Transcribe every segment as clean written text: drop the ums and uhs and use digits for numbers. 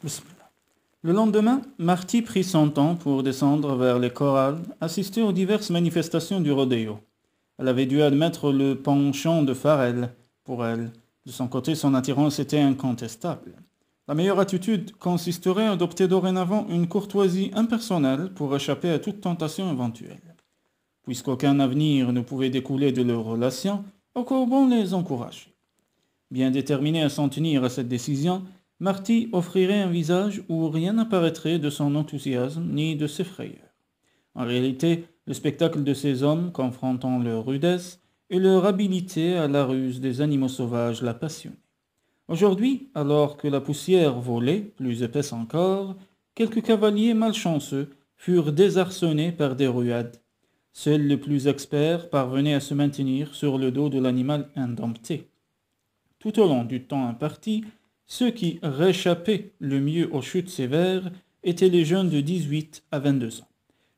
Bismillah. Le lendemain, Marty prit son temps pour descendre vers les corrals, assister aux diverses manifestations du rodéo. Elle avait dû admettre le penchant de Farrell pour elle. De son côté, son attirance était incontestable. La meilleure attitude consisterait à adopter dorénavant une courtoisie impersonnelle pour échapper à toute tentation éventuelle. Puisqu'aucun avenir ne pouvait découler de leur relation, encore bon les encourager. Bien déterminée à s'en tenir à cette décision, Marty offrirait un visage où rien n'apparaîtrait de son enthousiasme ni de ses frayeurs. En réalité, le spectacle de ces hommes confrontant leur rudesse et leur habileté à la ruse des animaux sauvages la passionnait. Aujourd'hui, alors que la poussière volait, plus épaisse encore, quelques cavaliers malchanceux furent désarçonnés par des ruades. Seul le plus expert parvenait à se maintenir sur le dos de l'animal indompté. Tout au long du temps imparti, ceux qui réchappaient le mieux aux chutes sévères étaient les jeunes de 18 à 22 ans.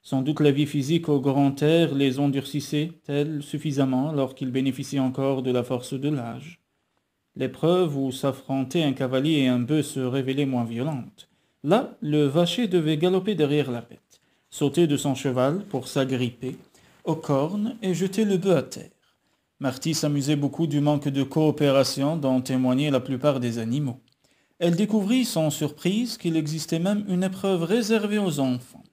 Sans doute la vie physique au grand air les endurcissait-elle suffisamment alors qu'ils bénéficiaient encore de la force de l'âge. L'épreuve où s'affrontaient un cavalier et un bœuf se révélait moins violente. Là, le vacher devait galoper derrière la bête, sauter de son cheval pour s'agripper aux cornes et jeter le bœuf à terre. Marty s'amusait beaucoup du manque de coopération dont témoignaient la plupart des animaux. Elle découvrit sans surprise qu'il existait même une épreuve réservée aux enfants.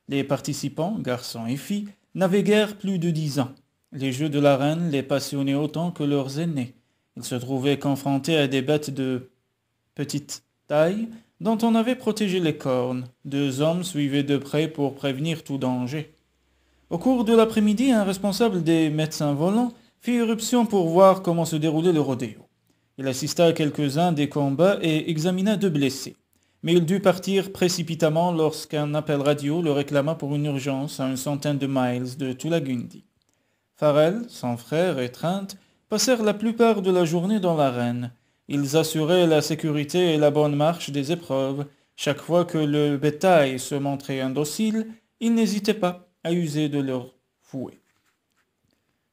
Les participants, garçons et filles, n'avaient guère plus de 10 ans. Les jeux de l'arène les passionnaient autant que leurs aînés. Ils se trouvaient confrontés à des bêtes de petite taille dont on avait protégé les cornes. 2 hommes suivaient de près pour prévenir tout danger. Au cours de l'après-midi, un responsable des médecins volants fit irruption pour voir comment se déroulait le rodéo. Il assista à quelques-uns des combats et examina 2 blessés. Mais il dut partir précipitamment lorsqu'un appel radio le réclama pour une urgence à une centaine de miles de Tulagundi. Farrell, son frère et Trent passèrent la plupart de la journée dans l'arène. Ils assuraient la sécurité et la bonne marche des épreuves. Chaque fois que le bétail se montrait indocile, ils n'hésitaient pas à user de leur fouet.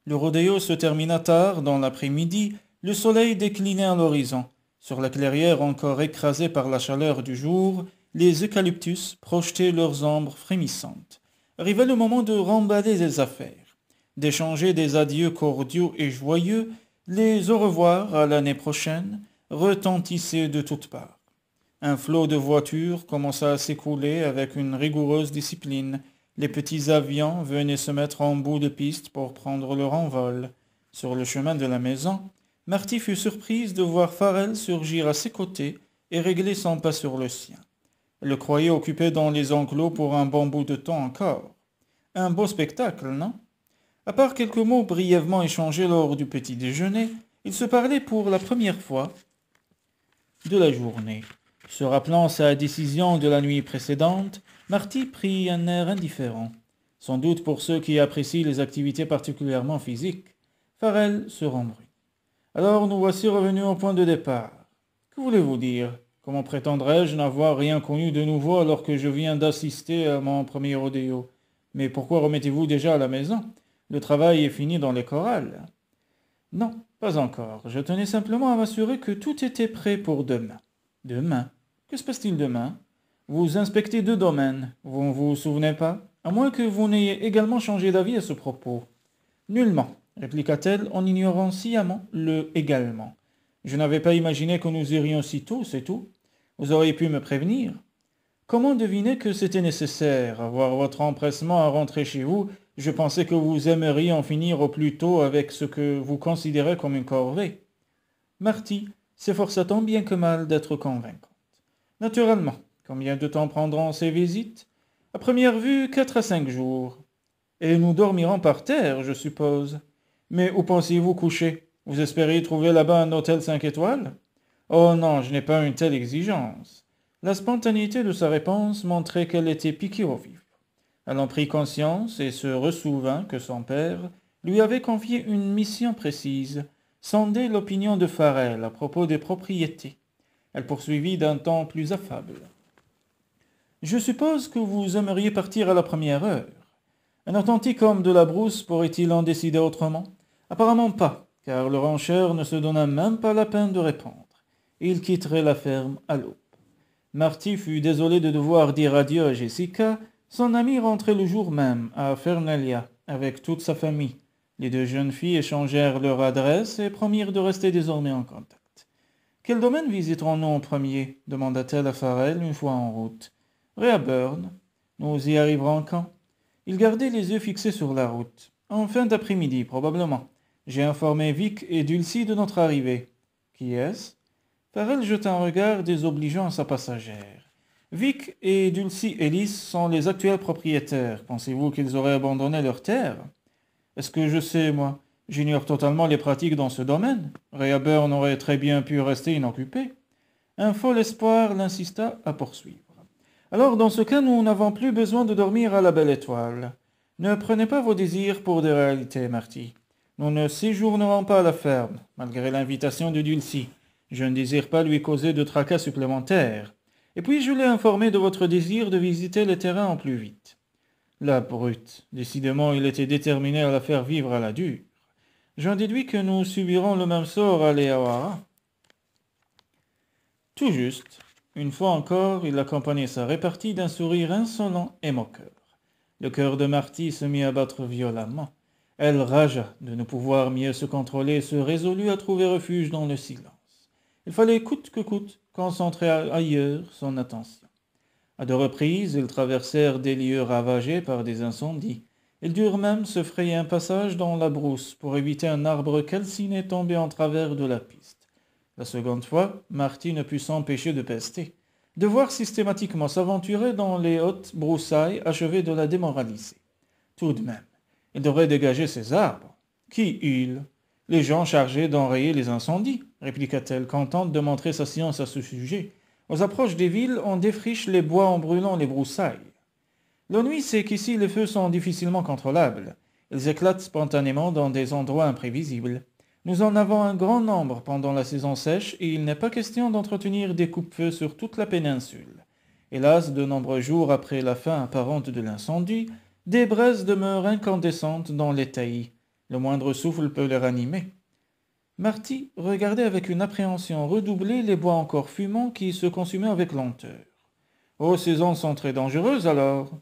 Le rodéo se termina tard dans l'après-midi, le soleil déclinait à l'horizon. Sur la clairière encore écrasée par la chaleur du jour, les eucalyptus projetaient leurs ombres frémissantes. Arrivait le moment de remballer les affaires, d'échanger des adieux cordiaux et joyeux, les au revoir à l'année prochaine retentissaient de toutes parts. Un flot de voitures commença à s'écouler avec une rigoureuse discipline. Les petits avions venaient se mettre en bout de piste pour prendre leur envol. Sur le chemin de la maison, Marty fut surprise de voir Farrell surgir à ses côtés et régler son pas sur le sien. Elle le croyait occupé dans les enclos pour un bon bout de temps encore. Un beau spectacle, non? À part quelques mots brièvement échangés lors du petit déjeuner, ils se parlaient pour la première fois de la journée. Se rappelant sa décision de la nuit précédente, Marty prit un air indifférent. Sans doute pour ceux qui apprécient les activités particulièrement physiques. Farrell se rembrut. Alors nous voici revenus au point de départ. Que voulez-vous dire? Comment prétendrais-je n'avoir rien connu de nouveau alors que je viens d'assister à mon premier rodéo? Mais pourquoi remettez-vous déjà à la maison? Le travail est fini dans les corrals. Non, pas encore. Je tenais simplement à m'assurer que tout était prêt pour demain. Demain? Que se passe-t-il demain? Vous inspectez 2 domaines, vous ne vous souvenez pas? À moins que vous n'ayez également changé d'avis à ce propos. Nullement, répliqua-t-elle en ignorant sciemment le « également ». Je n'avais pas imaginé que nous irions si tôt, c'est tout. Vous auriez pu me prévenir. Comment deviner que c'était nécessaire? À voir votre empressement à rentrer chez vous, je pensais que vous aimeriez en finir au plus tôt avec ce que vous considérez comme une corvée. Marty s'efforça tant bien que mal d'être convaincante. Naturellement, combien de temps prendront ces visites? À première vue, 4 à 5 jours. Et nous dormirons par terre, je suppose. Mais où pensez-vous coucher? Vous espériez trouver là-bas un hôtel 5 étoiles? Oh non, je n'ai pas une telle exigence. La spontanéité de sa réponse montrait qu'elle était piquée au vif. Elle en prit conscience et se ressouvint que son père lui avait confié une mission précise, sonder l'opinion de Farrell à propos des propriétés. Elle poursuivit d'un ton plus affable. Je suppose que vous aimeriez partir à la première heure. Un authentique homme de la brousse pourrait-il en décider autrement? Apparemment pas, car le rancheur ne se donna même pas la peine de répondre. Il quitterait la ferme à l'aube. Marty fut désolé de devoir dire adieu à Jessica. Son ami rentrait le jour même à Fernelia avec toute sa famille. Les deux jeunes filles échangèrent leur adresse et promirent de rester désormais en contact. Quel domaine visiterons-nous en premier demanda-t-elle à Farrell une fois en route. Reaburn. Nous y arriverons quand? Il gardait les yeux fixés sur la route. En fin d'après-midi, probablement. J'ai informé Vic et Dulcie de notre arrivée. Qui est-ce? Farrell jeta un regard désobligeant à sa passagère. Vic et Dulcie Ellis sont les actuels propriétaires. Pensez-vous qu'ils auraient abandonné leur terre? Est-ce que je sais, moi? J'ignore totalement les pratiques dans ce domaine. Reaburn aurait très bien pu rester inoccupé. Un fol espoir l'insista à poursuivre. Alors, dans ce cas, nous n'avons plus besoin de dormir à la Belle Étoile. Ne prenez pas vos désirs pour des réalités, Marty. Nous ne séjournerons pas à la ferme, malgré l'invitation de Dulcie. Je ne désire pas lui causer de tracas supplémentaires. Et puis je l'ai informé de votre désir de visiter le terrain en plus vite. La brute. Décidément, il était déterminé à la faire vivre à la dure. J'en déduis que nous subirons le même sort à Leawara. Tout juste. Une fois encore, il accompagnait sa répartie d'un sourire insolent et moqueur. Le cœur de Marty se mit à battre violemment. Elle ragea de ne pouvoir mieux se contrôler et se résolut à trouver refuge dans le silence. Il fallait coûte que coûte concentrer ailleurs son attention. À deux reprises, ils traversèrent des lieux ravagés par des incendies. Ils durent même se frayer un passage dans la brousse pour éviter un arbre calciné tombé en travers de la piste. La seconde fois, Marty ne put s'empêcher de pester. Devoir systématiquement s'aventurer dans les hautes broussailles achevait de la démoraliser. Tout de même, il devrait dégager ces arbres. Qui il? Les gens chargés d'enrayer les incendies, répliqua-t-elle, contente de montrer sa science à ce sujet. Aux approches des villes, on défriche les bois en brûlant les broussailles. L'ennui, c'est qu'ici les feux sont difficilement contrôlables. Ils éclatent spontanément dans des endroits imprévisibles. Nous en avons un grand nombre pendant la saison sèche et il n'est pas question d'entretenir des coupe-feux sur toute la péninsule. Hélas, de nombreux jours après la fin apparente de l'incendie, des braises demeurent incandescentes dans les taillis. Le moindre souffle peut les ranimer. Marty regardait avec une appréhension redoublée les bois encore fumants qui se consumaient avec lenteur. « Oh, ces ondes sont très dangereuses alors.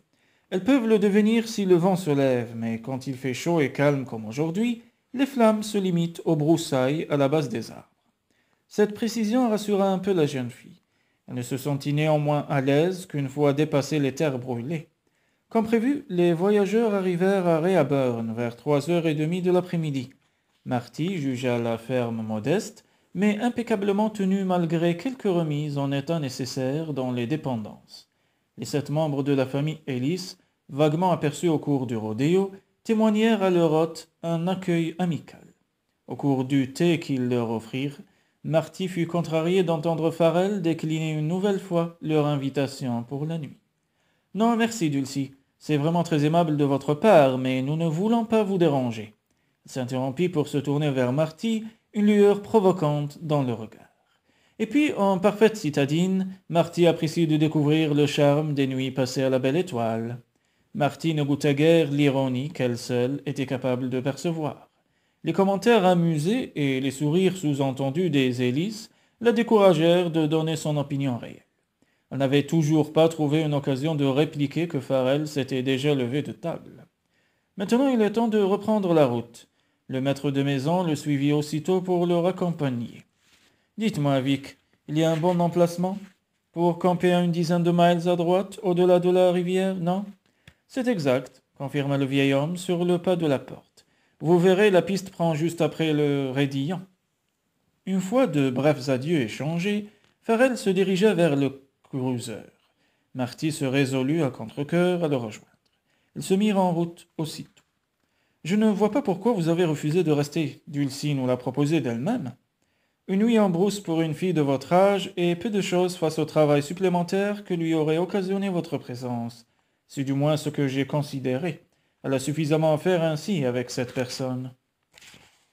Elles peuvent le devenir si le vent se lève, mais quand il fait chaud et calme comme aujourd'hui, les flammes se limitent aux broussailles à la base des arbres. » Cette précision rassura un peu la jeune fille. Elle ne se sentit néanmoins à l'aise qu'une fois dépassées les terres brûlées. Comme prévu, les voyageurs arrivèrent à Reaburn vers 3h30 de l'après-midi. Marty jugea la ferme modeste, mais impeccablement tenue malgré quelques remises en état nécessaires dans les dépendances. Les 7 membres de la famille Ellis, vaguement aperçus au cours du rodéo, témoignèrent à leur hôte un accueil amical. Au cours du thé qu'ils leur offrirent, Marty fut contrarié d'entendre Farrell décliner une nouvelle fois leur invitation pour la nuit. « Non, merci, Dulcie. C'est vraiment très aimable de votre part, mais nous ne voulons pas vous déranger. » Il s'interrompit pour se tourner vers Marty, une lueur provocante dans le regard. Et puis, en parfaite citadine, Marty appréciait de découvrir le charme des nuits passées à la Belle Étoile. Marty ne goûtait guère l'ironie qu'elle seule était capable de percevoir. Les commentaires amusés et les sourires sous-entendus des Ellis la découragèrent de donner son opinion réelle. Elle n'avait toujours pas trouvé une occasion de répliquer que Farrell s'était déjà levé de table. Maintenant, il est temps de reprendre la route. Le maître de maison le suivit aussitôt pour le raccompagner. « Dites-moi, Vic, il y a un bon emplacement pour camper à une dizaine de miles à droite, au-delà de la rivière, non ?»« C'est exact, » confirma le vieil homme sur le pas de la porte. « Vous verrez, la piste prend juste après le raidillon. » Une fois de brefs adieux échangés, Farrell se dirigea vers le cruiser. Marty se résolut à contre-cœur à le rejoindre. Ils se mirent en route aussitôt. « Je ne vois pas pourquoi vous avez refusé de rester. Dulcie nous l'a proposé d'elle-même. Une nuit en brousse pour une fille de votre âge et peu de choses face au travail supplémentaire que lui aurait occasionné votre présence. C'est du moins ce que j'ai considéré. Elle a suffisamment à faire ainsi avec cette personne. »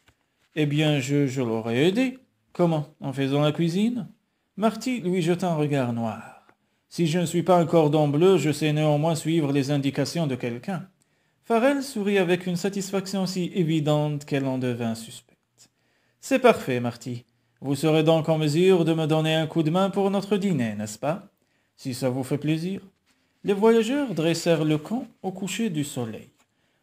« Eh bien, je l'aurais aidé. Comment? En faisant la cuisine ?» Marty lui jeta un regard noir. « Si je ne suis pas un cordon bleu, je sais néanmoins suivre les indications de quelqu'un. » Farrell sourit avec une satisfaction si évidente qu'elle en devint suspecte. « C'est parfait, Marty. Vous serez donc en mesure de me donner un coup de main pour notre dîner, n'est-ce pas? si ça vous fait plaisir. » Les voyageurs dressèrent le camp au coucher du soleil.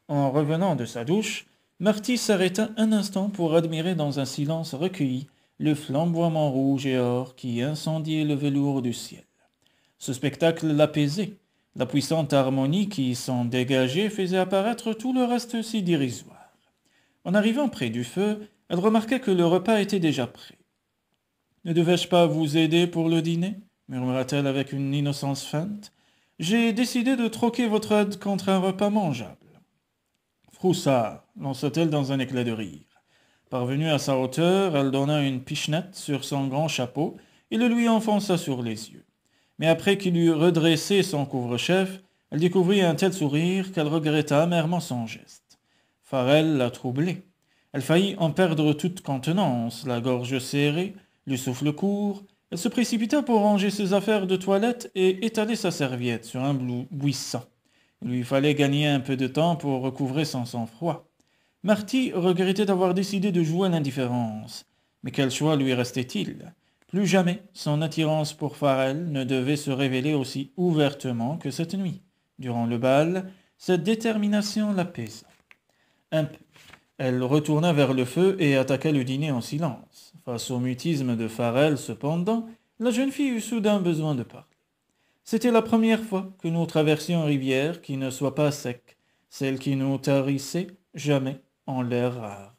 En revenant de sa douche, Marty s'arrêta un instant pour admirer dans un silence recueilli le flamboiement rouge et or qui incendiait le velours du ciel. Ce spectacle l'apaisait. La puissante harmonie qui s'en dégageait faisait apparaître tout le reste si dérisoire. En arrivant près du feu, elle remarqua que le repas était déjà prêt. « Ne devais-je pas vous aider pour le dîner » murmura-t-elle avec une innocence feinte. « J'ai décidé de troquer votre aide contre un repas mangeable. » « Froussard » lança-t-elle dans un éclat de rire. Parvenue à sa hauteur, elle donna une pichenette sur son grand chapeau et le lui enfonça sur les yeux. Mais après qu'il eut redressé son couvre-chef, elle découvrit un tel sourire qu'elle regretta amèrement son geste. Farrell la troublait. Elle faillit en perdre toute contenance, la gorge serrée, le souffle court. Elle se précipita pour ranger ses affaires de toilette et étaler sa serviette sur un buisson. Il lui fallait gagner un peu de temps pour recouvrer son sang-froid. Marty regrettait d'avoir décidé de jouer à l'indifférence. Mais quel choix lui restait-il ? Plus jamais son attirance pour Farrell ne devait se révéler aussi ouvertement que cette nuit. Durant le bal, cette détermination l'apaisa. Un peu. Elle retourna vers le feu et attaqua le dîner en silence. Face au mutisme de Farrell, cependant, la jeune fille eut soudain besoin de parler. C'était la première fois que nous traversions une rivière qui ne soit pas sec, celle qui nous tarissait jamais en l'air rare.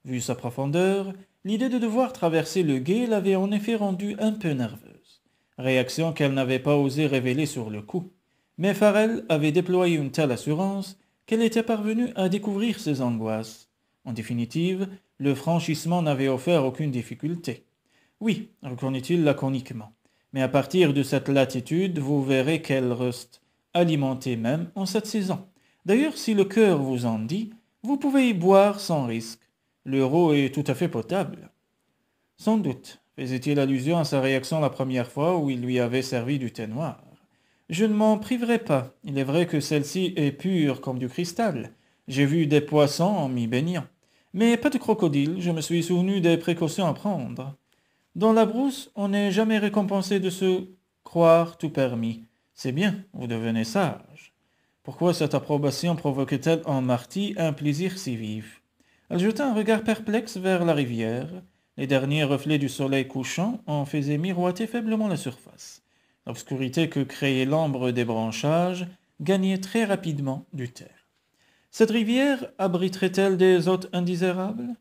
Vu sa profondeur, l'idée de devoir traverser le gué l'avait en effet rendue un peu nerveuse, réaction qu'elle n'avait pas osé révéler sur le coup. Mais Farrell avait déployé une telle assurance qu'elle était parvenue à découvrir ses angoisses. En définitive, le franchissement n'avait offert aucune difficulté. « Oui, reconnut-il laconiquement. Mais à partir de cette latitude, vous verrez qu'elle reste alimentée même en cette saison. D'ailleurs, si le cœur vous en dit, vous pouvez y boire sans risque. L'eau est tout à fait potable. » Sans doute, faisait-il allusion à sa réaction la première fois où il lui avait servi du thé noir. « Je ne m'en priverai pas. Il est vrai que celle-ci est pure comme du cristal. J'ai vu des poissons en m'y baignant. Mais pas de crocodile, je me suis souvenu des précautions à prendre. Dans la brousse, on n'est jamais récompensé de se croire tout permis. C'est bien, vous devenez sage. » Pourquoi cette approbation provoquait-elle en Marty un plaisir si vif? Elle jeta un regard perplexe vers la rivière. Les derniers reflets du soleil couchant en faisaient miroiter faiblement la surface. L'obscurité que créait l'ombre des branchages gagnait très rapidement du terre. Cette rivière abriterait-elle des hôtes indésirables?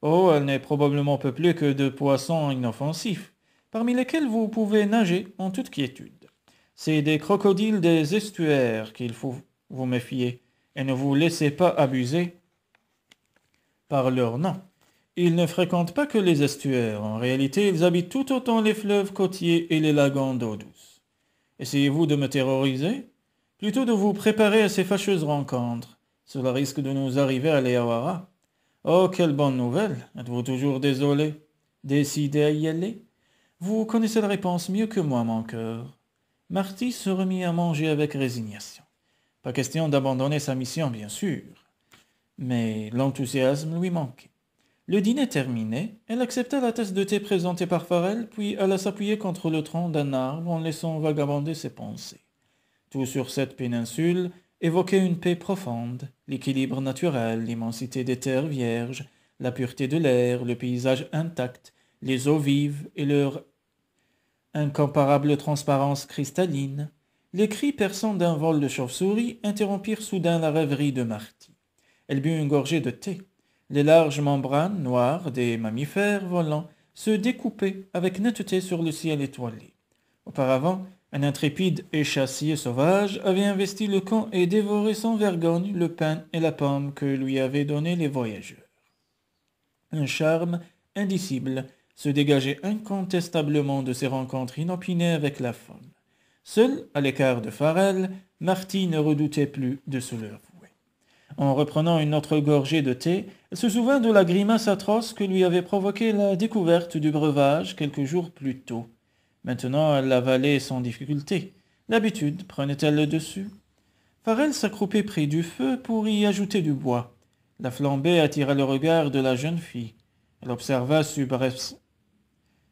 Oh, elle n'est probablement peuplée que de poissons inoffensifs, parmi lesquels vous pouvez nager en toute quiétude. C'est des crocodiles des estuaires qu'il faut vous méfier, et ne vous laissez pas abuser par leur nom. Ils ne fréquentent pas que les estuaires, en réalité ils habitent tout autant les fleuves côtiers et les lagons d'eau douce. Essayez-vous de me terroriser? Plutôt de vous préparer à ces fâcheuses rencontres. Cela risque de nous arriver à Léawara. Oh, quelle bonne nouvelle! Êtes-vous toujours désolé? Décidé à y aller? Vous connaissez la réponse mieux que moi, mon cœur. Marty se remit à manger avec résignation. Pas question d'abandonner sa mission, bien sûr. Mais l'enthousiasme lui manquait. Le dîner terminé, elle accepta la tasse de thé présentée par Farrell, puis alla s'appuyer contre le tronc d'un arbre en laissant vagabonder ses pensées. Tout sur cette péninsule évoquait une paix profonde, l'équilibre naturel, l'immensité des terres vierges, la pureté de l'air, le paysage intact, les eaux vives et leur incomparable transparence cristalline. Les cris perçants d'un vol de chauve-souris interrompirent soudain la rêverie de Marty. Elle but une gorgée de thé. Les larges membranes noires des mammifères volants se découpaient avec netteté sur le ciel étoilé. Auparavant, un intrépide échassier sauvage avait investi le camp et dévoré sans vergogne le pain et la pomme que lui avaient donnés les voyageurs. Un charme indicible se dégageait incontestablement de ces rencontres inopinées avec la faune. Seule, à l'écart de Farrell, Marty ne redoutait plus de se l'avouer. En reprenant une autre gorgée de thé, elle se souvint de la grimace atroce que lui avait provoquée la découverte du breuvage quelques jours plus tôt. Maintenant, elle l'avalait sans difficulté. L'habitude prenait-elle le dessus? Farrell s'accroupit près du feu pour y ajouter du bois. La flambée attira le regard de la jeune fille. Elle observa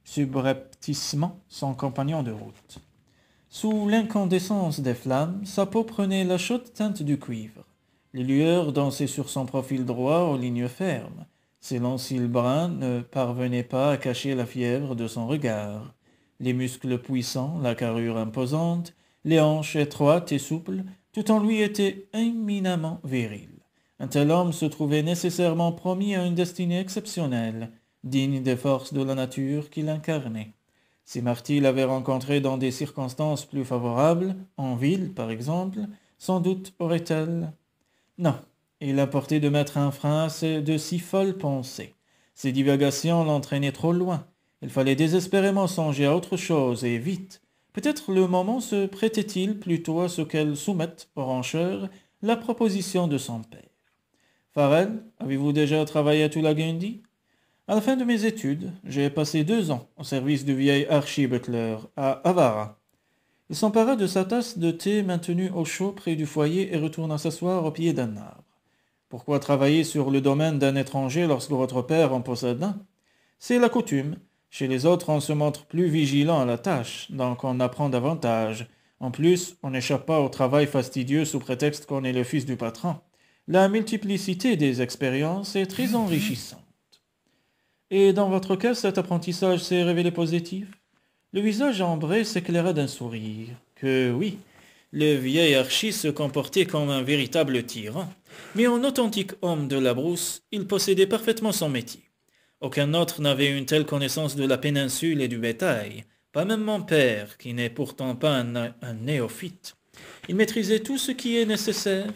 subrepticement son compagnon de route. Sous l'incandescence des flammes, sa peau prenait la chaude teinte du cuivre. Les lueurs dansaient sur son profil droit aux lignes fermes. Ses longs cils bruns ne parvenaient pas à cacher la fièvre de son regard. Les muscles puissants, la carrure imposante, les hanches étroites et souples, tout en lui était éminemment viril. Un tel homme se trouvait nécessairement promis à une destinée exceptionnelle, digne des forces de la nature qu'il incarnait. Si Marty l'avait rencontré dans des circonstances plus favorables, en ville par exemple, sans doute aurait-elle... Non, il importait de mettre un frein à de si folles pensées. Ses divagations l'entraînaient trop loin. Il fallait désespérément songer à autre chose, et vite. Peut-être le moment se prêtait-il plutôt à ce qu'elle soumette au rancheur la proposition de son père. Farrell, avez-vous déjà travaillé à Tullagundy? À la fin de mes études, j'ai passé 2 ans au service du vieil Archie Butler à Avara. Il s'empara de sa tasse de thé maintenue au chaud près du foyer et retourna s'asseoir au pied d'un arbre. Pourquoi travailler sur le domaine d'un étranger lorsque votre père en possède un? C'est la coutume. Chez les autres, on se montre plus vigilant à la tâche, donc on apprend davantage. En plus, on n'échappe pas au travail fastidieux sous prétexte qu'on est le fils du patron. La multiplicité des expériences est très enrichissante. Et dans votre cas, cet apprentissage s'est révélé positif? Le visage ambré s'éclaira d'un sourire. Que oui, le vieil Archie se comportait comme un véritable tyran. Mais en authentique homme de la brousse, il possédait parfaitement son métier. Aucun autre n'avait une telle connaissance de la péninsule et du bétail. Pas même mon père, qui n'est pourtant pas un néophyte. Il maîtrisait tout ce qui est nécessaire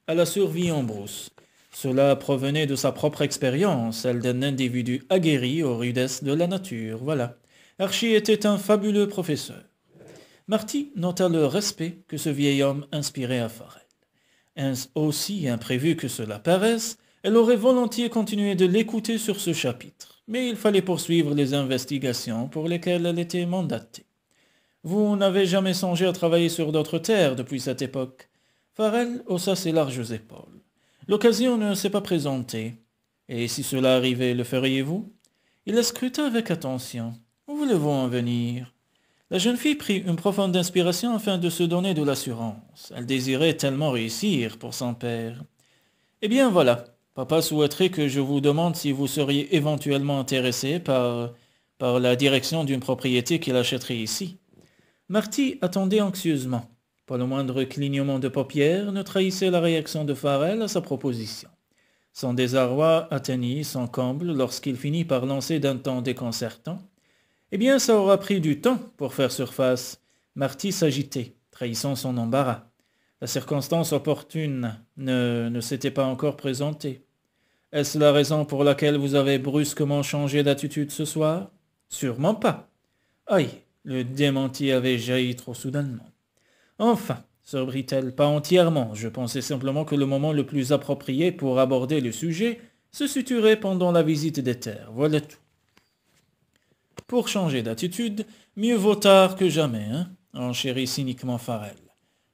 à la survie en brousse. Cela provenait de sa propre expérience, celle d'un individu aguerri aux rudesses de la nature, voilà. Archie était un fabuleux professeur. Marty nota le respect que ce vieil homme inspirait à Farrell. Aussi imprévu que cela paraisse, elle aurait volontiers continué de l'écouter sur ce chapitre, mais il fallait poursuivre les investigations pour lesquelles elle était mandatée. Vous n'avez jamais songé à travailler sur d'autres terres depuis cette époque? Farrell haussa ses larges épaules. L'occasion ne s'est pas présentée. Et si cela arrivait, le feriez-vous? Il la scruta avec attention. Où voulez-vous en venir? La jeune fille prit une profonde inspiration afin de se donner de l'assurance. Elle désirait tellement réussir pour son père. Eh bien voilà, papa souhaiterait que je vous demande si vous seriez éventuellement intéressé par la direction d'une propriété qu'il achèterait ici. Marty attendait anxieusement. Pas le moindre clignement de paupières ne trahissait la réaction de Farrell à sa proposition. Son désarroi atteignit son comble lorsqu'il finit par lancer d'un ton déconcertant. Eh bien, ça aura pris du temps pour faire surface. Marty s'agitait, trahissant son embarras. La circonstance opportune ne s'était pas encore présentée. Est-ce la raison pour laquelle vous avez brusquement changé d'attitude ce soir? Sûrement pas. Aïe, le démenti avait jailli trop soudainement. Enfin, se reprit-elle, pas entièrement. Je pensais simplement que le moment le plus approprié pour aborder le sujet se situerait pendant la visite des terres. Voilà tout. Pour changer d'attitude, mieux vaut tard que jamais, hein? Enchérit cyniquement Farrell.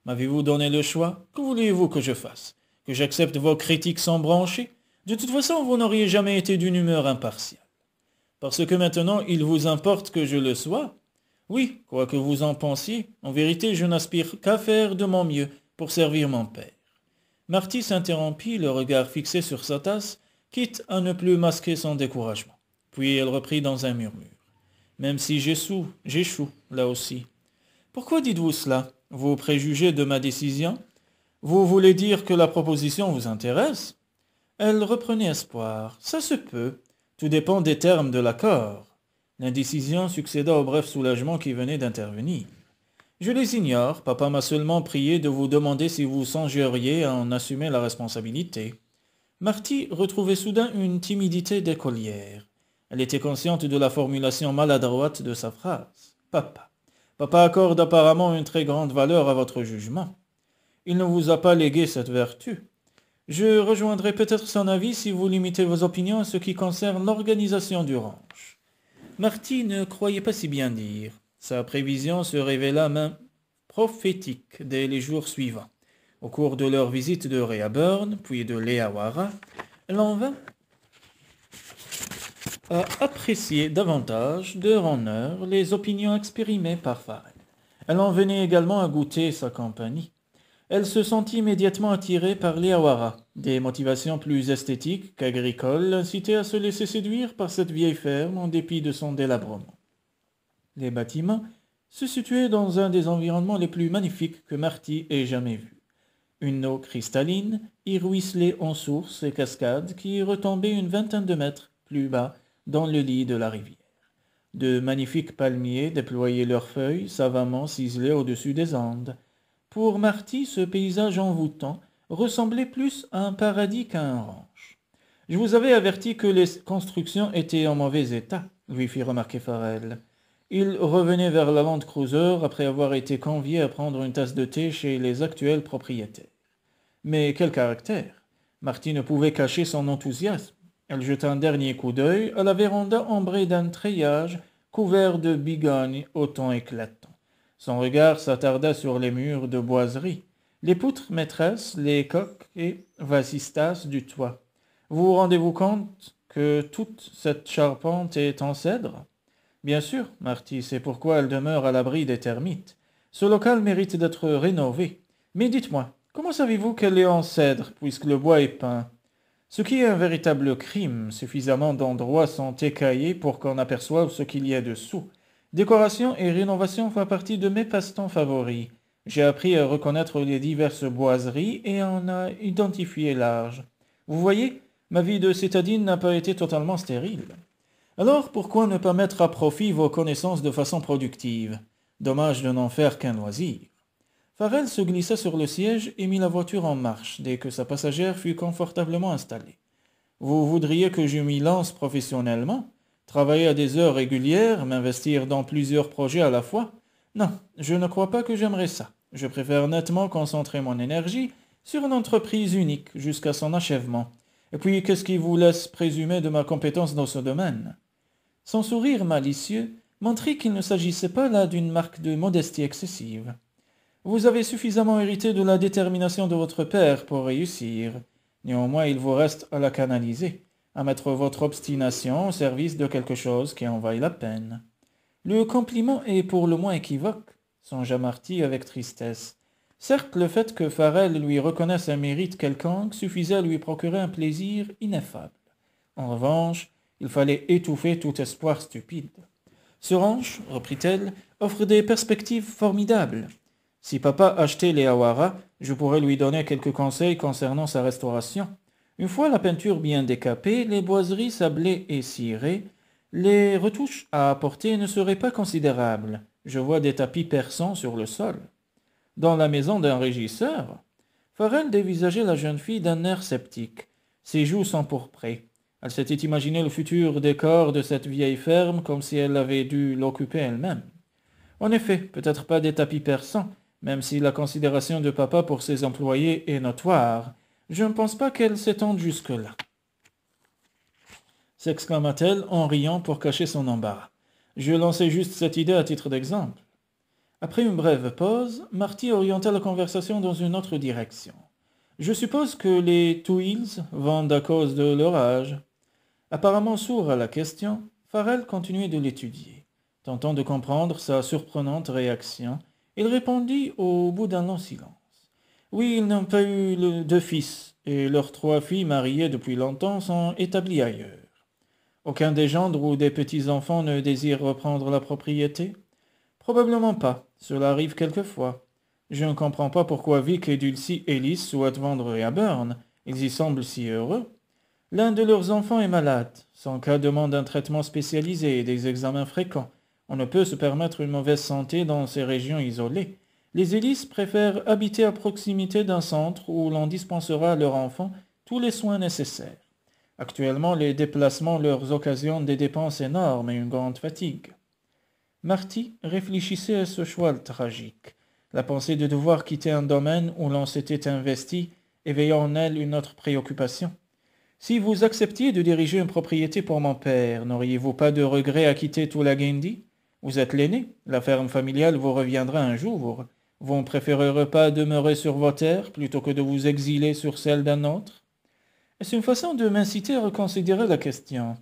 M'avez-vous donné le choix? Que voulez-vous que je fasse? Que j'accepte vos critiques sans broncher? De toute façon, vous n'auriez jamais été d'une humeur impartiale. Parce que maintenant, il vous importe que je le sois? Oui, quoi que vous en pensiez, en vérité je n'aspire qu'à faire de mon mieux pour servir mon père. Marty s'interrompit, le regard fixé sur sa tasse, quitte à ne plus masquer son découragement. Puis elle reprit dans un murmure. Même si j'échoue, là aussi. Pourquoi dites-vous cela? Vous préjugez de ma décision? Vous voulez dire que la proposition vous intéresse? Elle reprenait espoir. Ça se peut. Tout dépend des termes de l'accord. L'indécision succéda au bref soulagement qui venait d'intervenir. Je les ignore, papa m'a seulement prié de vous demander si vous songeriez à en assumer la responsabilité. Marty retrouvait soudain une timidité d'écolière. Elle était consciente de la formulation maladroite de sa phrase. Papa. Papa accorde apparemment une très grande valeur à votre jugement. Il ne vous a pas légué cette vertu. Je rejoindrai peut-être son avis si vous limitez vos opinions à ce qui concerne l'organisation du ranch. Marty ne croyait pas si bien dire. Sa prévision se révéla même prophétique dès les jours suivants. Au cours de leur visite de Reaburn, puis de Leawara, elle en vint à apprécier davantage d'heure en heure les opinions exprimées par Farrell. Elle en venait également à goûter sa compagnie. Elle se sentit immédiatement attirée par les Hawara. Des motivations plus esthétiques qu'agricoles l'incitaient à se laisser séduire par cette vieille ferme en dépit de son délabrement. Les bâtiments se situaient dans un des environnements les plus magnifiques que Marty ait jamais vus. Une eau cristalline y ruisselait en sources et cascades qui retombaient une vingtaine de mètres plus bas dans le lit de la rivière. De magnifiques palmiers déployaient leurs feuilles savamment ciselées au-dessus des Andes. Pour Marty, ce paysage envoûtant ressemblait plus à un paradis qu'à un ranch. « Je vous avais averti que les constructions étaient en mauvais état, » lui fit remarquer Farrell. Il revenait vers la Land Cruiser après avoir été convié à prendre une tasse de thé chez les actuels propriétaires. Mais quel caractère! Marty ne pouvait cacher son enthousiasme. Elle jeta un dernier coup d'œil à la véranda ambrée d'un treillage couvert de bigognes au ton éclatant. Son regard s'attarda sur les murs de boiserie, les poutres maîtresses, les coques et vasistas du toit. Vous rendez-vous compte que toute cette charpente est en cèdre? Bien sûr, Marty, c'est pourquoi elle demeure à l'abri des termites. Ce local mérite d'être rénové. Mais dites-moi, comment savez-vous qu'elle est en cèdre, puisque le bois est peint? Ce qui est un véritable crime, suffisamment d'endroits sont écaillés pour qu'on aperçoive ce qu'il y a dessous. Décoration et rénovation font partie de mes passe-temps favoris. J'ai appris à reconnaître les diverses boiseries et à en identifier l'âge. Vous voyez, ma vie de citadine n'a pas été totalement stérile. Alors pourquoi ne pas mettre à profit vos connaissances de façon productive? Dommage de n'en faire qu'un loisir. Farrell se glissa sur le siège et mit la voiture en marche dès que sa passagère fut confortablement installée. Vous voudriez que je m'y lance professionnellement? Travailler à des heures régulières, m'investir dans plusieurs projets à la fois? Non, je ne crois pas que j'aimerais ça. Je préfère nettement concentrer mon énergie sur une entreprise unique jusqu'à son achèvement. Et puis, qu'est-ce qui vous laisse présumer de ma compétence dans ce domaine? Son sourire malicieux montrait qu'il ne s'agissait pas là d'une marque de modestie excessive. Vous avez suffisamment hérité de la détermination de votre père pour réussir. Néanmoins, il vous reste à la canaliser, à mettre votre obstination au service de quelque chose qui en vaille la peine. Le compliment est pour le moins équivoque, songea Marty avec tristesse. Certes, le fait que Farrell lui reconnaisse un mérite quelconque suffisait à lui procurer un plaisir ineffable. En revanche, il fallait étouffer tout espoir stupide. Ce ranch, reprit-elle, offre des perspectives formidables. Si papa achetait les Hawara, je pourrais lui donner quelques conseils concernant sa restauration. Une fois la peinture bien décapée, les boiseries sablées et cirées, les retouches à apporter ne seraient pas considérables. Je vois des tapis persans sur le sol. Dans la maison d'un régisseur, Farrell dévisageait la jeune fille d'un air sceptique. Ses joues s'empourpraient. Elle s'était imaginé le futur décor de cette vieille ferme comme si elle avait dû l'occuper elle-même. En effet, peut-être pas des tapis persans, même si la considération de papa pour ses employés est notoire. Je ne pense pas qu'elle s'étende jusque-là. S'exclama-t-elle en riant pour cacher son embarras. Je lançais juste cette idée à titre d'exemple. Après une brève pause, Marty orienta la conversation dans une autre direction. Je suppose que les Twills vendent à cause de leur âge. Apparemment sourd à la question, Farrell continuait de l'étudier. Tentant de comprendre sa surprenante réaction, il répondit au bout d'un long silence. Oui, ils n'ont pas eu de fils, et leurs 3 filles mariées depuis longtemps sont établies ailleurs. Aucun des gendres ou des petits-enfants ne désire reprendre la propriété? Probablement pas, cela arrive quelquefois. Je ne comprends pas pourquoi Vic et Dulcie Ellis souhaitent vendre Reaburn, ils y semblent si heureux. L'un de leurs enfants est malade, son cas demande un traitement spécialisé et des examens fréquents. On ne peut se permettre une mauvaise santé dans ces régions isolées. Les Ellis préfèrent habiter à proximité d'un centre où l'on dispensera à leur enfant tous les soins nécessaires. Actuellement, les déplacements leur occasionnent des dépenses énormes et une grande fatigue. Marty réfléchissait à ce choix tragique. La pensée de devoir quitter un domaine où l'on s'était investi éveilla en elle une autre préoccupation. Si vous acceptiez de diriger une propriété pour mon père, n'auriez-vous pas de regret à quitter Toolagindi? Vous êtes l'aîné, la ferme familiale vous reviendra un jour. Vous ne préférerez pas demeurer sur vos terres plutôt que de vous exiler sur celle d'un autre? Est-ce une façon de m'inciter à reconsidérer la question?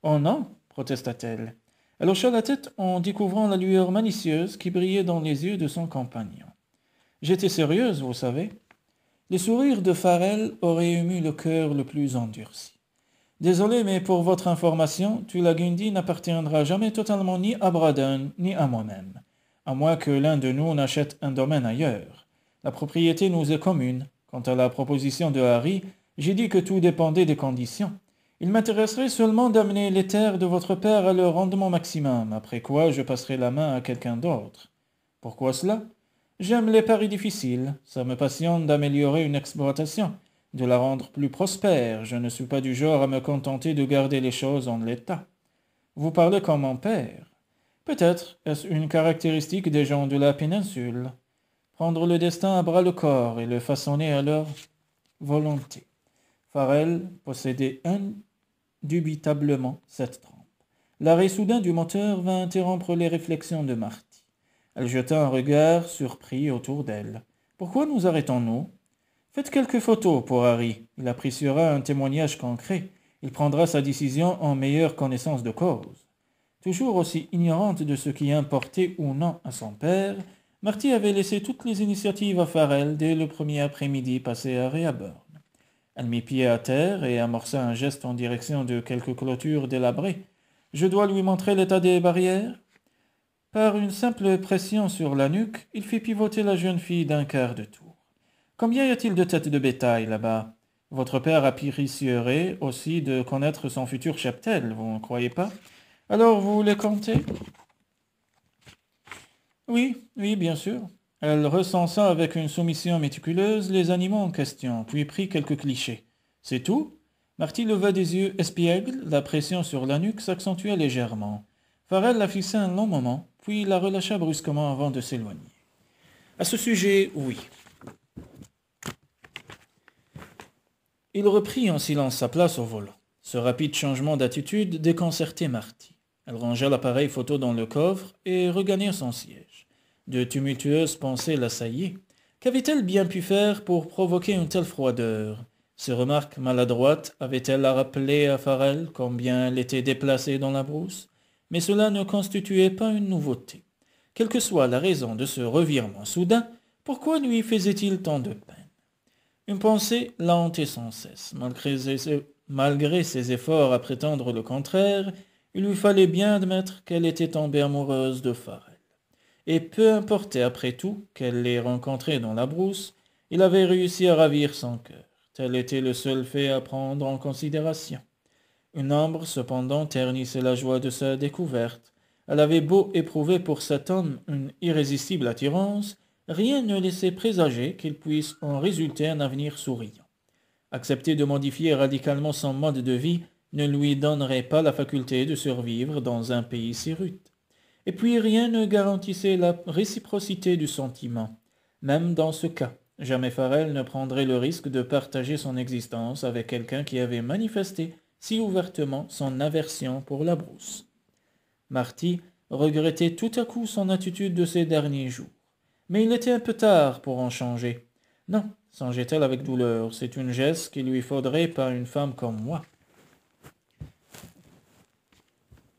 Oh non, protesta-t-elle. Elle hocha la tête en découvrant la lueur malicieuse qui brillait dans les yeux de son compagnon. J'étais sérieuse, vous savez. Les sourires de Farrell auraient ému le cœur le plus endurci. Désolé, mais pour votre information, Tulagundi n'appartiendra jamais totalement ni à Braden ni à moi-même, à moins que l'un de nous n'achète un domaine ailleurs. La propriété nous est commune. Quant à la proposition de Harry, j'ai dit que tout dépendait des conditions. Il m'intéresserait seulement d'amener les terres de votre père à leur rendement maximum, après quoi je passerai la main à quelqu'un d'autre. Pourquoi cela? J'aime les paris difficiles. Ça me passionne d'améliorer une exploitation, de la rendre plus prospère. Je ne suis pas du genre à me contenter de garder les choses en l'état. Vous parlez comme mon père. Peut-être est-ce une caractéristique des gens de la péninsule. Prendre le destin à bras-le-corps et le façonner à leur volonté. Farrell possédait indubitablement cette trempe. L'arrêt soudain du moteur vint interrompre les réflexions de Marty. Elle jeta un regard surpris autour d'elle. « Pourquoi nous arrêtons-nous? Faites quelques photos pour Harry. Il appréciera un témoignage concret. Il prendra sa décision en meilleure connaissance de cause. » Toujours aussi ignorante de ce qui importait ou non à son père, Marty avait laissé toutes les initiatives à Farrell dès le premier après-midi passé à Rehoboth. Elle mit pied à terre et amorça un geste en direction de quelques clôtures délabrées. « Je dois lui montrer l'état des barrières ?» Par une simple pression sur la nuque, il fit pivoter la jeune fille d'un quart de tour. « Combien y a-t-il de têtes de bétail là-bas? Votre père apprécierait aussi de connaître son futur cheptel, vous ne croyez pas? Alors vous les comptez? » Oui, bien sûr. Elle recensa avec une soumission méticuleuse les animaux en question, puis prit quelques clichés. C'est tout? Marty leva des yeux espiègles, la pression sur la nuque s'accentua légèrement. Farrell la fixa un long moment, puis la relâcha brusquement avant de s'éloigner. À ce sujet, oui. Il reprit en silence sa place au volant. Ce rapide changement d'attitude déconcertait Marty. Elle rangea l'appareil photo dans le coffre et regagna son siège. De tumultueuses pensées l'assaillaient. Qu'avait-elle bien pu faire pour provoquer une telle froideur? Ces remarques maladroites avaient-elles rappelé à Farrell combien elle était déplacée dans la brousse? Mais cela ne constituait pas une nouveauté. Quelle que soit la raison de ce revirement soudain, pourquoi lui faisait-il tant de peine? Une pensée la hantait sans cesse. Malgré ses efforts à prétendre le contraire, il lui fallait bien admettre qu'elle était tombée amoureuse de Farrell. Et peu importait après tout qu'elle l'ait rencontré dans la brousse, il avait réussi à ravir son cœur. Tel était le seul fait à prendre en considération. Une ombre, cependant, ternissait la joie de sa découverte. Elle avait beau éprouver pour cet homme une irrésistible attirance, rien ne laissait présager qu'il puisse en résulter un avenir souriant. Accepter de modifier radicalement son mode de vie ne lui donnerait pas la faculté de survivre dans un pays si rude. Et puis rien ne garantissait la réciprocité du sentiment. Même dans ce cas, jamais Farrell ne prendrait le risque de partager son existence avec quelqu'un qui avait manifesté si ouvertement son aversion pour la brousse. Marty regrettait tout à coup son attitude de ces derniers jours. Mais il était un peu tard pour en changer. Non, songeait-elle avec douleur, c'est une geste qu'il lui faudrait par une femme comme moi.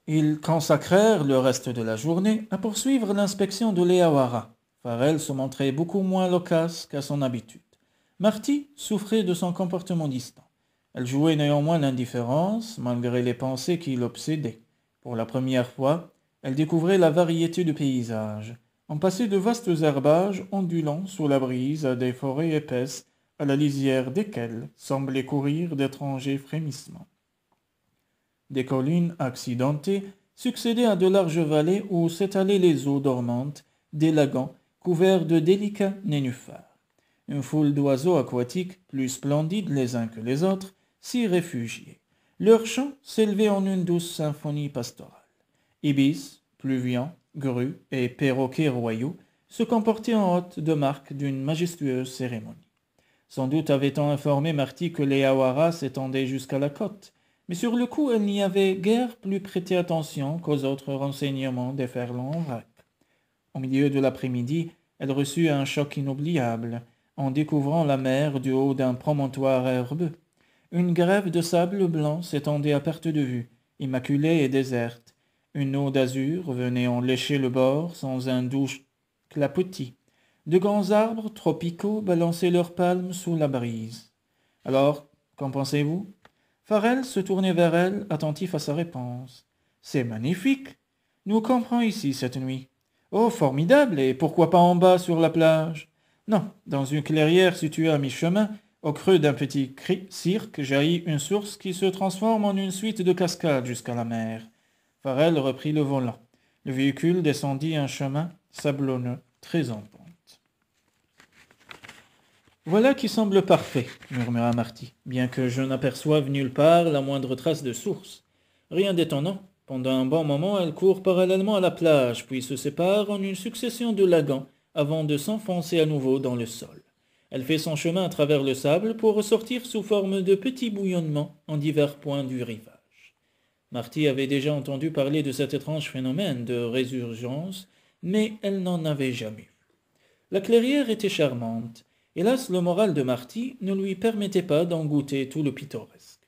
Ils consacrèrent le reste de la journée à poursuivre l'inspection de l'Eawara. Farrell se montrait beaucoup moins loquace qu'à son habitude. Marty souffrait de son comportement distant. Elle jouait néanmoins l'indifférence, malgré les pensées qui l'obsédaient. Pour la première fois, elle découvrait la variété de paysages. On passait de vastes herbages ondulants sous la brise à des forêts épaisses, à la lisière desquelles semblaient courir d'étrangers frémissements. Des collines accidentées succédaient à de larges vallées où s'étalaient les eaux dormantes des lagons couverts de délicats nénuphars. Une foule d'oiseaux aquatiques, plus splendides les uns que les autres, s'y réfugiaient. Leurs chants s'élevaient en une douce symphonie pastorale. Ibis, pluvians, grues et perroquets royaux se comportaient en hôtes de marque d'une majestueuse cérémonie. Sans doute avait-on informé Marty que les Hawara s'étendaient jusqu'à la côte, mais sur le coup elle n'y avait guère plus prêté attention qu'aux autres renseignements déferlant en vrac. Au milieu de l'après-midi, elle reçut un choc inoubliable, en découvrant la mer du haut d'un promontoire herbeux. Une grève de sable blanc s'étendait à perte de vue, immaculée et déserte, Une eau d'azur venait en lécher le bord sans un doux clapotis. De grands arbres tropicaux balançaient leurs palmes sous la brise. Alors, qu'en pensez-vous? Farrell se tournait vers elle, attentif à sa réponse. C'est magnifique. Nous camperons ici cette nuit. Oh, formidable. Et pourquoi pas en bas sur la plage? Non, dans une clairière située à mi-chemin, au creux d'un petit cirque, jaillit une source qui se transforme en une suite de cascades jusqu'à la mer. Farrell reprit le volant. Le véhicule descendit un chemin sablonneux, très en pente. Voilà qui semble parfait, murmura Marty, bien que je n'aperçoive nulle part la moindre trace de source. Rien d'étonnant. Pendant un bon moment, elle court parallèlement à la plage, puis se sépare en une succession de lagans, avant de s'enfoncer à nouveau dans le sol. Elle fait son chemin à travers le sable pour ressortir sous forme de petits bouillonnements en divers points du rivage. Marty avait déjà entendu parler de cet étrange phénomène de résurgence, mais elle n'en avait jamais vu. La clairière était charmante. Hélas, le moral de Marty ne lui permettait pas d'en goûter tout le pittoresque.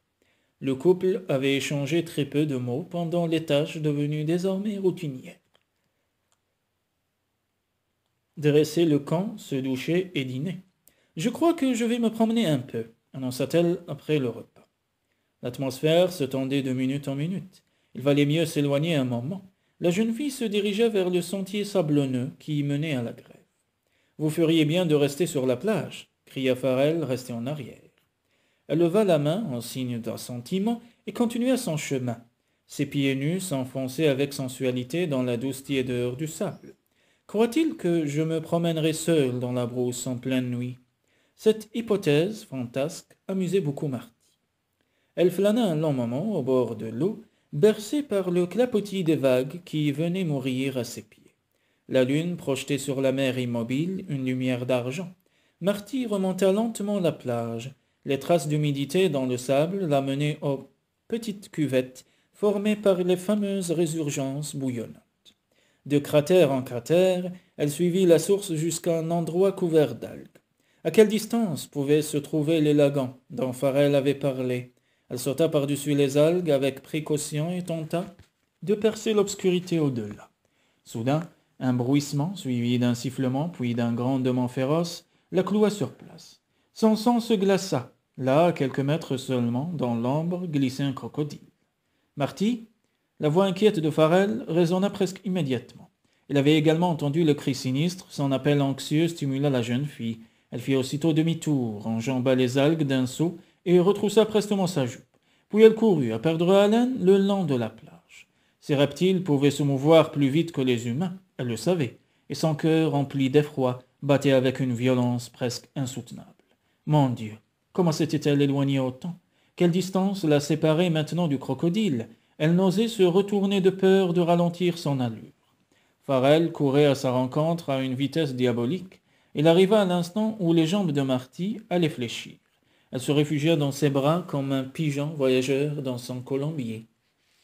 Le couple avait échangé très peu de mots pendant les tâches devenues désormais routinières. Dresser le camp, se doucher et dîner. « Je crois que je vais me promener un peu », annonça-t-elle après le repas. L'atmosphère se tendait de minute en minute. Il valait mieux s'éloigner un moment. La jeune fille se dirigea vers le sentier sablonneux qui menait à la grève. « Vous feriez bien de rester sur la plage » cria Farrell, resté en arrière. Elle leva la main en signe d'assentiment et continua son chemin. Ses pieds nus s'enfonçaient avec sensualité dans la douce tiédeur du sable. Croit-il que je me promènerai seul dans la brousse en pleine nuit? Cette hypothèse fantasque amusait beaucoup Marty. Elle flâna un long moment au bord de l'eau, bercée par le clapotis des vagues qui venaient mourir à ses pieds. La lune projetait sur la mer immobile une lumière d'argent. Marty remonta lentement la plage. Les traces d'humidité dans le sable l'amenaient aux petites cuvettes formées par les fameuses résurgences bouillonnantes. De cratère en cratère, elle suivit la source jusqu'à un endroit couvert d'algues. À quelle distance pouvaient se trouver les lagans dont Farrell avait parlé? Elle sauta par-dessus les algues avec précaution et tenta de percer l'obscurité au-delà. Soudain, un bruissement, suivi d'un sifflement, puis d'un grondement féroce, la cloua sur place. Son sang se glaça. Là, à quelques mètres seulement, dans l'ombre, glissait un crocodile. Marty, la voix inquiète de Farrell, résonna presque immédiatement. Il avait également entendu le cri sinistre, son appel anxieux stimula la jeune fille. Elle fit aussitôt demi-tour, enjamba les algues d'un saut et retroussa prestement sa jupe. Puis elle courut, à perdre haleine, le long de la plage. Ces reptiles pouvaient se mouvoir plus vite que les humains, elle le savait, et son cœur, rempli d'effroi, battait avec une violence presque insoutenable. Mon Dieu, comment s'était-elle éloignée autant? Quelle distance la séparait maintenant du crocodile? Elle n'osait se retourner de peur de ralentir son allure. Farrell courait à sa rencontre à une vitesse diabolique. Il arriva à l'instant où les jambes de Marty allaient fléchir. Elle se réfugia dans ses bras comme un pigeon voyageur dans son colombier.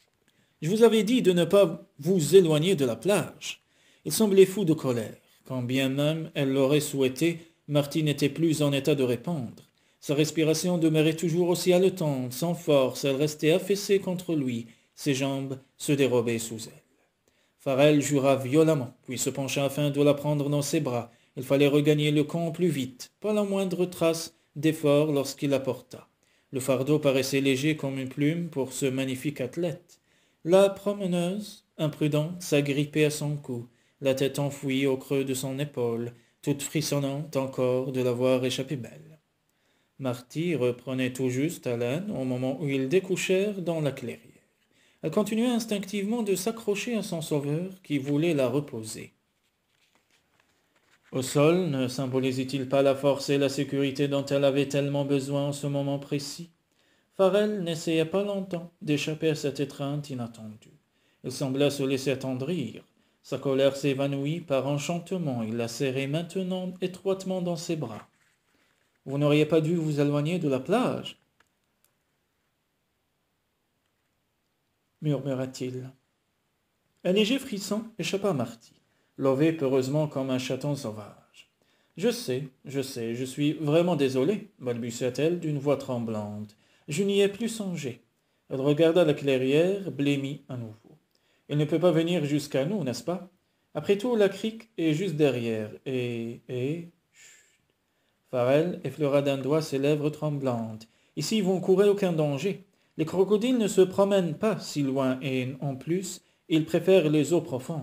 « Je vous avais dit de ne pas vous éloigner de la plage. » Il semblait fou de colère. Quand bien même elle l'aurait souhaité, Marty n'était plus en état de répondre. Sa respiration demeurait toujours aussi haletante, sans force, elle restait affaissée contre lui, ses jambes se dérobaient sous elle. Farrell jura violemment, puis se pencha afin de la prendre dans ses bras. Il fallait regagner le camp plus vite, pas la moindre trace d'effort lorsqu'il la porta. Le fardeau paraissait léger comme une plume pour ce magnifique athlète. La promeneuse, imprudente, s'agrippait à son cou, la tête enfouie au creux de son épaule, toute frissonnante encore de la voir échapper belle. Marty reprenait tout juste haleine au moment où ils découchèrent dans la clairière. Elle continuait instinctivement de s'accrocher à son sauveur qui voulait la reposer. Au sol, ne symbolisait-il pas la force et la sécurité dont elle avait tellement besoin en ce moment précis? Farrell n'essaya pas longtemps d'échapper à cette étreinte inattendue. Il sembla se laisser attendrir. Sa colère s'évanouit par enchantement. Il la serrait maintenant étroitement dans ses bras. « Vous n'auriez pas dû vous éloigner de la plage ?» murmura-t-il. Un léger frisson échappa à Marty, lové peureusement comme un chaton sauvage. « Je sais, je suis vraiment désolé, balbutia-t-elle d'une voix tremblante. Je n'y ai plus songé. » Elle regarda la clairière, blêmie à nouveau. Il ne peut pas venir jusqu'à nous, n'est-ce pas? Après tout, la crique est juste derrière, et... Chut. Farrell effleura d'un doigt ses lèvres tremblantes. Ici, vous ne courez aucun danger. Les crocodiles ne se promènent pas si loin, et en plus, ils préfèrent les eaux profondes.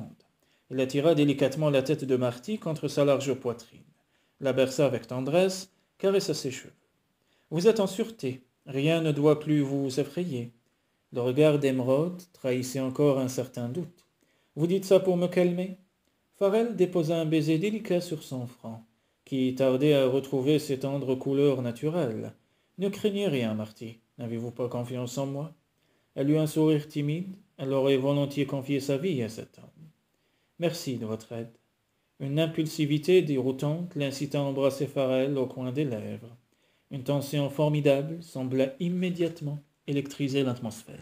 Il attira délicatement la tête de Marty contre sa large poitrine, la berça avec tendresse, caressa ses cheveux. Vous êtes en sûreté, rien ne doit plus vous effrayer. Le regard d'Émeraude trahissait encore un certain doute. Vous dites ça pour me calmer? Farrell déposa un baiser délicat sur son front, qui tardait à retrouver ses tendres couleurs naturelles. Ne craignez rien, Marty. N'avez-vous pas confiance en moi? Elle eut un sourire timide. Elle aurait volontiers confié sa vie à cet homme. Merci de votre aide. Une impulsivité déroutante l'incita à embrasser Farrell au coin des lèvres. Une tension formidable sembla immédiatement électriser l'atmosphère.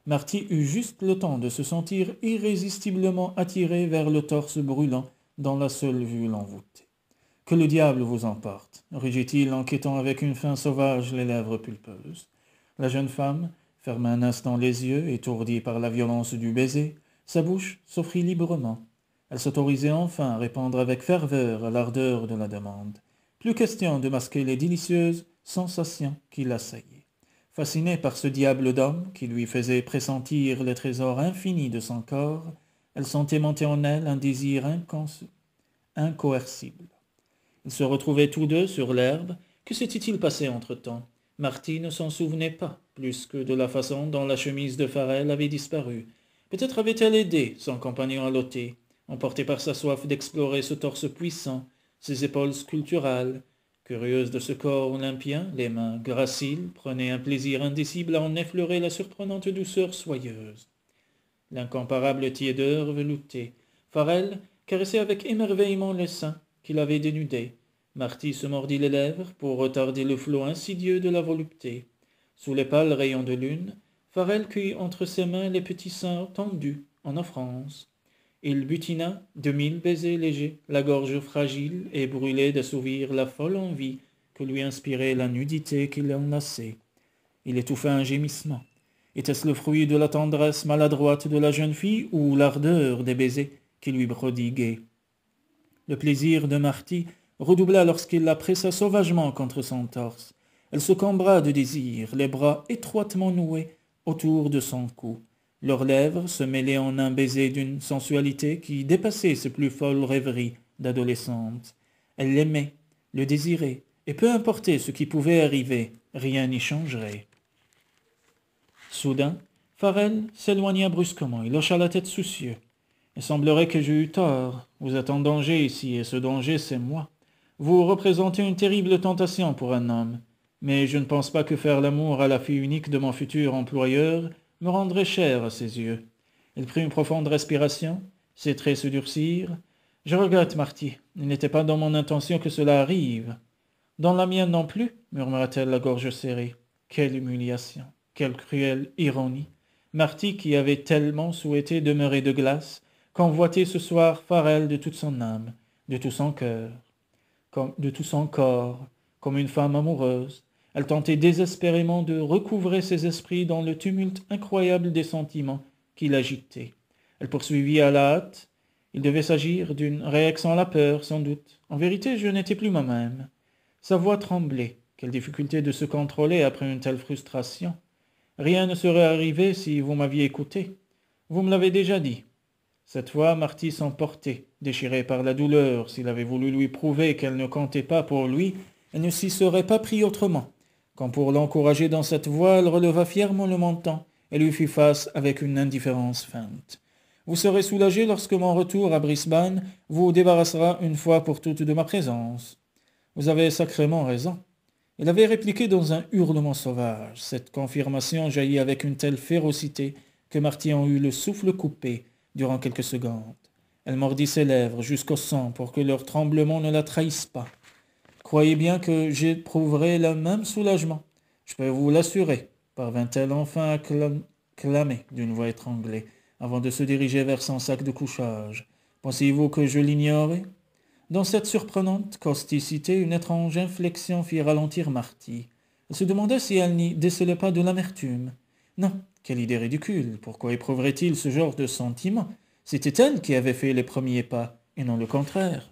Marty eut juste le temps de se sentir irrésistiblement attiré vers le torse brûlant dont la seule vue l'envoûtait. « Que le diable vous emporte » rugit-il en quêtant avec une faim sauvage les lèvres pulpeuses. La jeune femme ferma un instant les yeux, étourdie par la violence du baiser. Sa bouche s'offrit librement. Elle s'autorisait enfin à répondre avec ferveur à l'ardeur de la demande. Plus question de masquer les délicieuses sensations qui l'assaillaient. Fascinée par ce diable d'homme qui lui faisait pressentir les trésors infinis de son corps, elle sentait monter en elle un désir incoercible. Ils se retrouvaient tous deux sur l'herbe. Que s'était-il passé entre-temps? Marty ne s'en souvenait pas, plus que de la façon dont la chemise de Farrell avait disparu. Peut-être avait-elle aidé son compagnon à l'ôter, emporté par sa soif d'explorer ce torse puissant, ses épaules sculpturales. Curieuse de ce corps olympien, les mains graciles prenaient un plaisir indicible à en effleurer la surprenante douceur soyeuse. L'incomparable tiédeur veloutée. Farrell caressait avec émerveillement les seins qu'il avait dénudés. Marty se mordit les lèvres pour retarder le flot insidieux de la volupté. Sous les pâles rayons de lune, Farrell cueillit entre ses mains les petits seins tendus en offrance. Il butina de 1000 baisers légers, la gorge fragile et brûlée d'assouvir la folle envie que lui inspirait la nudité qui l'enlaçait. Il étouffa un gémissement. Était-ce le fruit de la tendresse maladroite de la jeune fille ou l'ardeur des baisers qui lui prodiguaient? Le plaisir de Marty redoubla lorsqu'il la pressa sauvagement contre son torse. Elle se cambra de désir, les bras étroitement noués autour de son cou. Leurs lèvres se mêlaient en un baiser d'une sensualité qui dépassait ses plus folles rêveries d'adolescente. Elle l'aimait, le désirait, et peu importait ce qui pouvait arriver, rien n'y changerait. Soudain, Farrell s'éloigna brusquement. Il hocha la tête soucieux. « Il semblerait que j'ai eu tort. Vous êtes en danger ici, et ce danger, c'est moi. Vous représentez une terrible tentation pour un homme. Mais je ne pense pas que faire l'amour à la fille unique de mon futur employeur me rendrait cher à ses yeux. » Il prit une profonde respiration. Ses traits se durcirent. « Je regrette, Marty. Il n'était pas dans mon intention que cela arrive. »« Dans la mienne non plus, » murmura-t-elle la gorge serrée. Quelle humiliation! Quelle cruelle ironie! Marty, qui avait tellement souhaité demeurer de glace, convoitait ce soir Farrell de toute son âme, de tout son cœur, de tout son corps, comme une femme amoureuse. Elle tentait désespérément de recouvrer ses esprits dans le tumulte incroyable des sentiments qui l'agitaient. Elle poursuivit à la hâte. Il devait s'agir d'une réaction à la peur, sans doute. En vérité, je n'étais plus moi-même. Sa voix tremblait. Quelle difficulté de se contrôler après une telle frustration. Rien ne serait arrivé si vous m'aviez écouté. Vous me l'avez déjà dit. Cette fois, Marty s'emportait, déchirée par la douleur. S'il avait voulu lui prouver qu'elle ne comptait pas pour lui, elle ne s'y serait pas pris autrement. Quand pour l'encourager dans cette voie, elle releva fièrement le menton et lui fit face avec une indifférence feinte. « Vous serez soulagé lorsque mon retour à Brisbane vous débarrassera une fois pour toutes de ma présence. »« Vous avez sacrément raison. » Il avait répliqué dans un hurlement sauvage. Cette confirmation jaillit avec une telle férocité que Marty en eut le souffle coupé durant quelques secondes. Elle mordit ses lèvres jusqu'au sang pour que leur tremblement ne la trahisse pas. « Croyez bien que j'éprouverai le même soulagement. Je peux vous l'assurer, » parvint-elle enfin à clamer d'une voix étranglée, avant de se diriger vers son sac de couchage. « Pensez-vous que je l'ignorais ?» Dans cette surprenante causticité, une étrange inflexion fit ralentir Marty. Elle se demanda si elle n'y décelait pas de l'amertume. Non, Quelle idée ridicule! Pourquoi éprouverait-il ce genre de sentiment? C'était elle qui avait fait les premiers pas, et non le contraire.